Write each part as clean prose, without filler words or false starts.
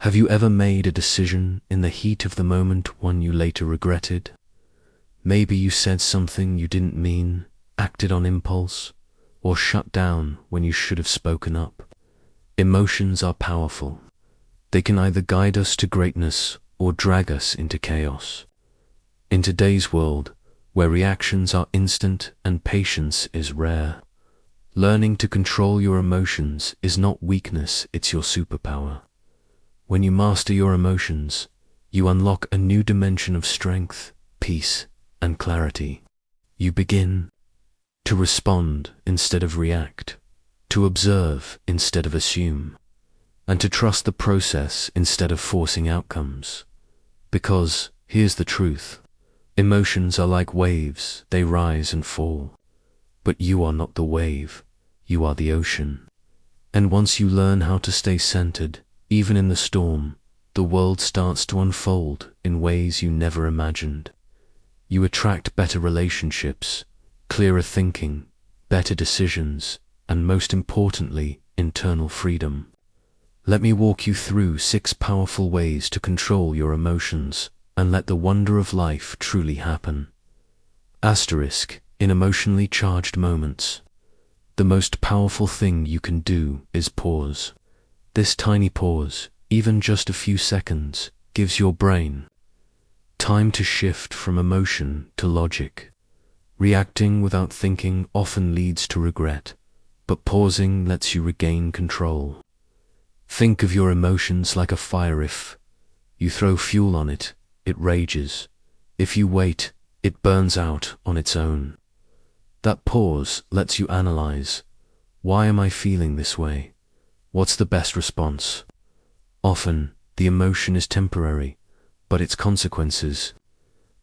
Have you ever made a decision in the heat of the moment, one you later regretted? Maybe you said something you didn't mean, acted on impulse, or shut down when you should have spoken up. Emotions are powerful. They can either guide us to greatness or drag us into chaos. In today's world, where reactions are instant and patience is rare, learning to control your emotions is not weakness, it's your superpower. When you master your emotions, you unlock a new dimension of strength, peace, and clarity. You begin to respond instead of react, to observe instead of assume, and to trust the process instead of forcing outcomes. Because, here's the truth, emotions are like waves, they rise and fall. But you are not the wave, you are the ocean. And once you learn how to stay centered, even in the storm, the world starts to unfold in ways you never imagined. You attract better relationships, clearer thinking, better decisions, and most importantly, internal freedom. Let me walk you through 6 powerful ways to control your emotions and let the wonder of life truly happen. Asterisk, in emotionally charged moments, the most powerful thing you can do is pause. This tiny pause, even just a few seconds, gives your brain time to shift from emotion to logic. Reacting without thinking often leads to regret, but pausing lets you regain control. Think of your emotions like a fire. If you throw fuel on it, it rages. If you wait, it burns out on its own. That pause lets you analyze. Why am I feeling this way? What's the best response? Often, the emotion is temporary, but its consequences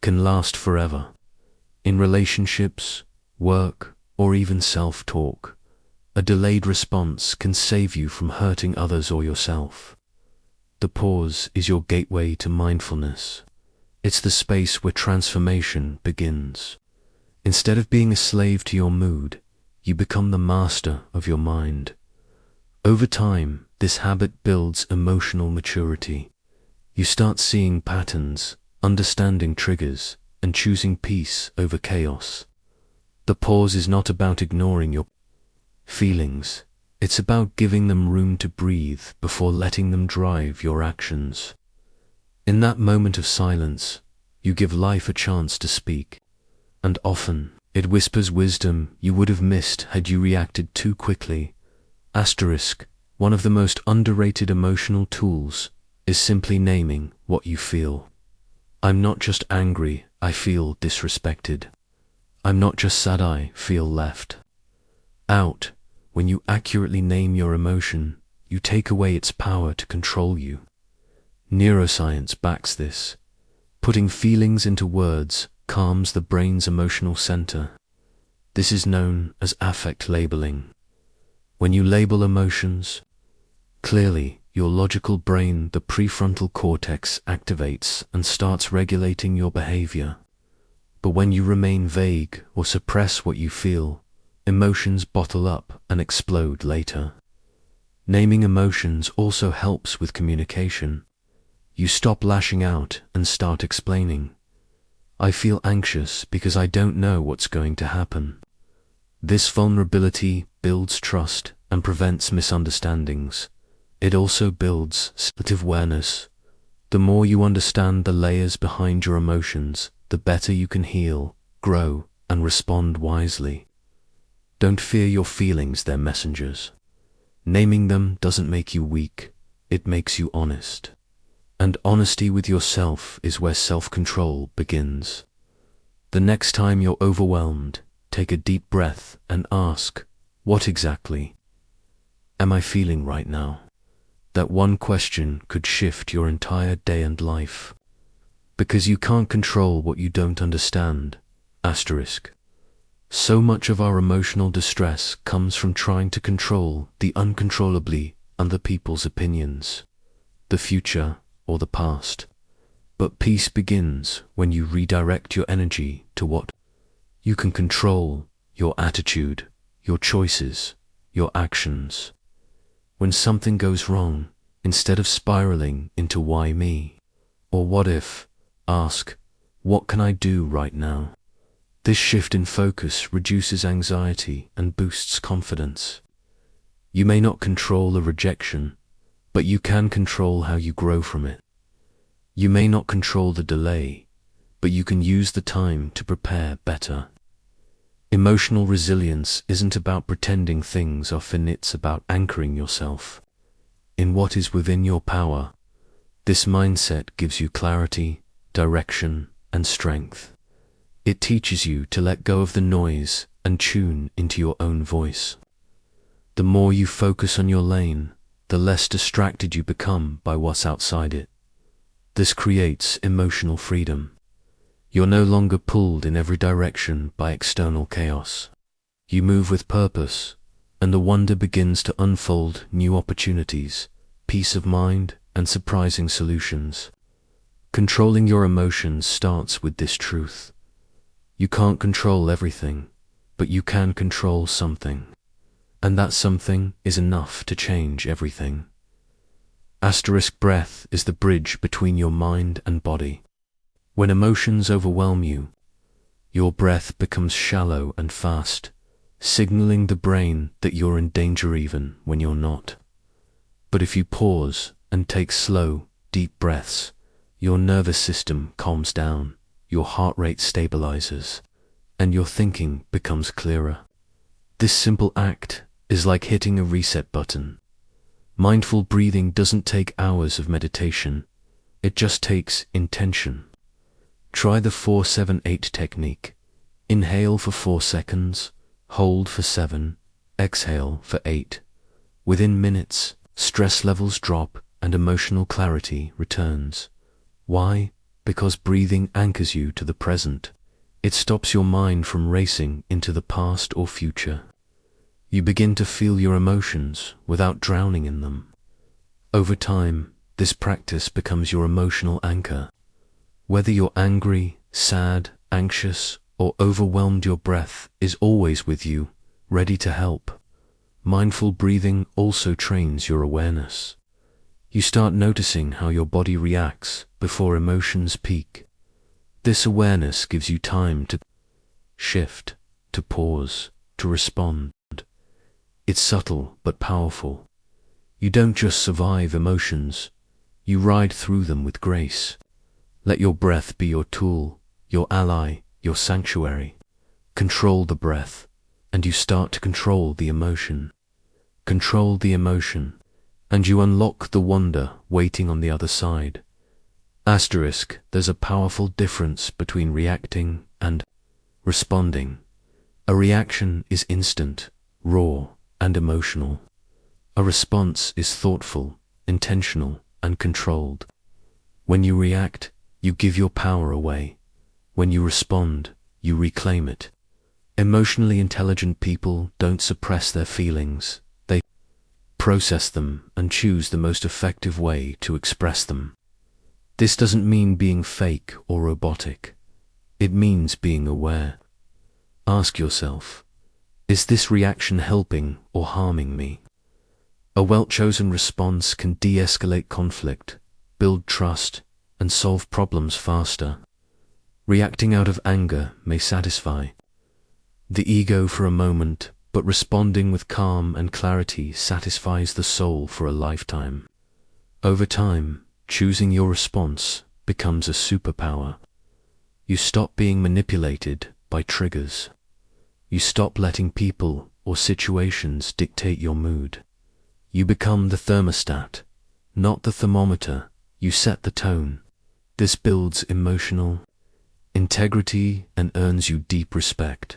can last forever. In relationships, work, or even self-talk, a delayed response can save you from hurting others or yourself. The pause is your gateway to mindfulness. It's the space where transformation begins. Instead of being a slave to your mood, you become the master of your mind. Over time, this habit builds emotional maturity. You start seeing patterns, understanding triggers, and choosing peace over chaos. The pause is not about ignoring your feelings. It's about giving them room to breathe before letting them drive your actions. In that moment of silence, you give life a chance to speak. And often, it whispers wisdom you would have missed had you reacted too quickly. Asterisk, one of the most underrated emotional tools is simply naming what you feel. I'm not just angry, I feel disrespected. I'm not just sad, I feel left out. When you accurately name your emotion, you take away its power to control you. Neuroscience backs this. Putting feelings into words calms the brain's emotional center. This is known as affect labeling. When you label emotions clearly, your logical brain, the prefrontal cortex, activates and starts regulating your behavior. But when you remain vague or suppress what you feel, emotions bottle up and explode later. Naming emotions also helps with communication. You stop lashing out and start explaining. I feel anxious because I don't know what's going to happen. This vulnerability builds trust and prevents misunderstandings. It also builds situative awareness. The more you understand the layers behind your emotions, the better you can heal, grow, and respond wisely. Don't fear your feelings, they're messengers. Naming them doesn't make you weak, it makes you honest. And honesty with yourself is where self-control begins. The next time you're overwhelmed, take a deep breath and ask, what exactly am I feeling right now? That one question could shift your entire day and life. Because you can't control what you don't understand. Asterisk. So much of our emotional distress comes from trying to control the uncontrollably other people's opinions, the future, or the past. But peace begins when you redirect your energy to what you can control: your attitude, your choices, your actions. When something goes wrong, Instead of spiraling into why me? Or what if, ask, what can I do right now? This shift in focus reduces anxiety and boosts confidence. You may not control a rejection, but you can control how you grow from it. You may not control the delay, but you can use the time to prepare better. Emotional resilience isn't about pretending things are finite, it's about anchoring yourself in what is within your power. This mindset gives you clarity, direction, and strength. It teaches you to let go of the noise and tune into your own voice. The more you focus on your lane, the less distracted you become by what's outside it. This creates emotional freedom. You're no longer pulled in every direction by external chaos. You move with purpose, and the wonder begins to unfold new opportunities, peace of mind, and surprising solutions. Controlling your emotions starts with this truth. You can't control everything, but you can control something. And that something is enough to change everything. Breath is the bridge between your mind and body. When emotions overwhelm you, your breath becomes shallow and fast, signaling the brain that you're in danger even when you're not. But if you pause and take slow, deep breaths, your nervous system calms down, your heart rate stabilizes, and your thinking becomes clearer. This simple act is like hitting a reset button. Mindful breathing doesn't take hours of meditation, it just takes intention. Try the 4-7-8 technique. Inhale for 4 seconds, hold for 7, exhale for 8. Within minutes, stress levels drop and emotional clarity returns. Why? Because breathing anchors you to the present. It stops your mind from racing into the past or future. You begin to feel your emotions without drowning in them. Over time, this practice becomes your emotional anchor. Whether you're angry, sad, anxious, or overwhelmed, your breath is always with you, ready to help. Mindful breathing also trains your awareness. You start noticing how your body reacts before emotions peak. This awareness gives you time to shift, to pause, to respond. It's subtle but powerful. You don't just survive emotions, you ride through them with grace. Let your breath be your tool, your ally, your sanctuary. Control the breath, and you start to control the emotion. Control the emotion, and you unlock the wonder waiting on the other side. There's a powerful difference between reacting and responding. A reaction is instant, raw, and emotional. A response is thoughtful, intentional, and controlled. When you react, you give your power away. When you respond, you reclaim it. Emotionally intelligent people don't suppress their feelings, they process them and choose the most effective way to express them. This doesn't mean being fake or robotic. It means being aware. Ask yourself, is this reaction helping or harming me? A well-chosen response can de-escalate conflict, build trust, and solve problems faster. Reacting out of anger may satisfy the ego for a moment, but responding with calm and clarity satisfies the soul for a lifetime. Over time, choosing your response becomes a superpower. You stop being manipulated by triggers. You stop letting people or situations dictate your mood. You become the thermostat, not the thermometer. You set the tone. This builds emotional integrity and earns you deep respect.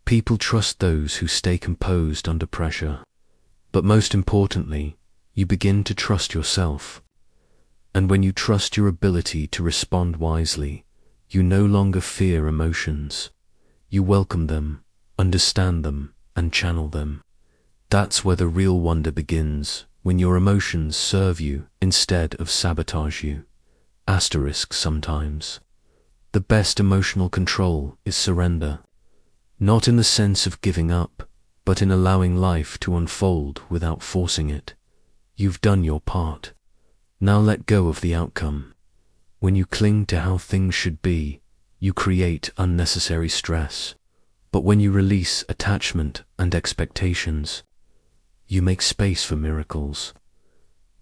People trust those who stay composed under pressure. But most importantly, you begin to trust yourself. And when you trust your ability to respond wisely, you no longer fear emotions. You welcome them, understand them, and channel them. That's where the real wonder begins, when your emotions serve you instead of sabotage you. Sometimes. The best emotional control is surrender. Not in the sense of giving up, but in allowing life to unfold without forcing it. You've done your part. Now let go of the outcome. When you cling to how things should be, you create unnecessary stress. But when you release attachment and expectations, you make space for miracles.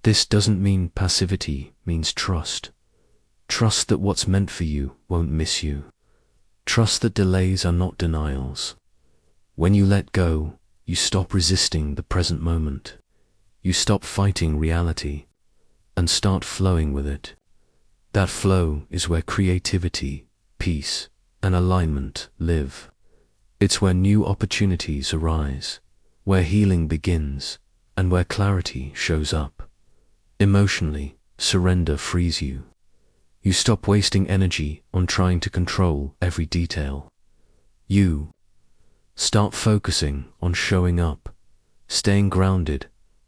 This doesn't mean passivity, means trust. Trust that what's meant for you won't miss you. Trust that delays are not denials. When you let go, you stop resisting the present moment. You stop fighting reality and start flowing with it. That flow is where creativity, peace, and alignment live. It's where new opportunities arise, where healing begins, and where clarity shows up. Emotionally, surrender frees you. You stop wasting energy on trying to control every detail. You start focusing on showing up, staying grounded,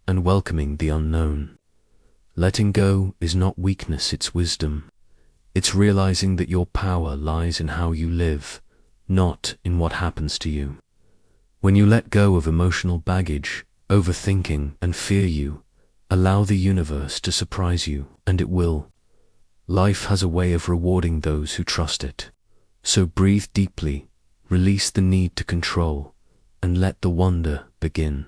and welcoming the unknown. Letting go is not weakness, it's wisdom. It's realizing that your power lies in how you live, not in what happens to you. When you let go of emotional baggage, overthinking, and fear, you allow the universe to surprise you, and it will. Life has a way of rewarding those who trust it. So breathe deeply, release the need to control, and let the wonder begin.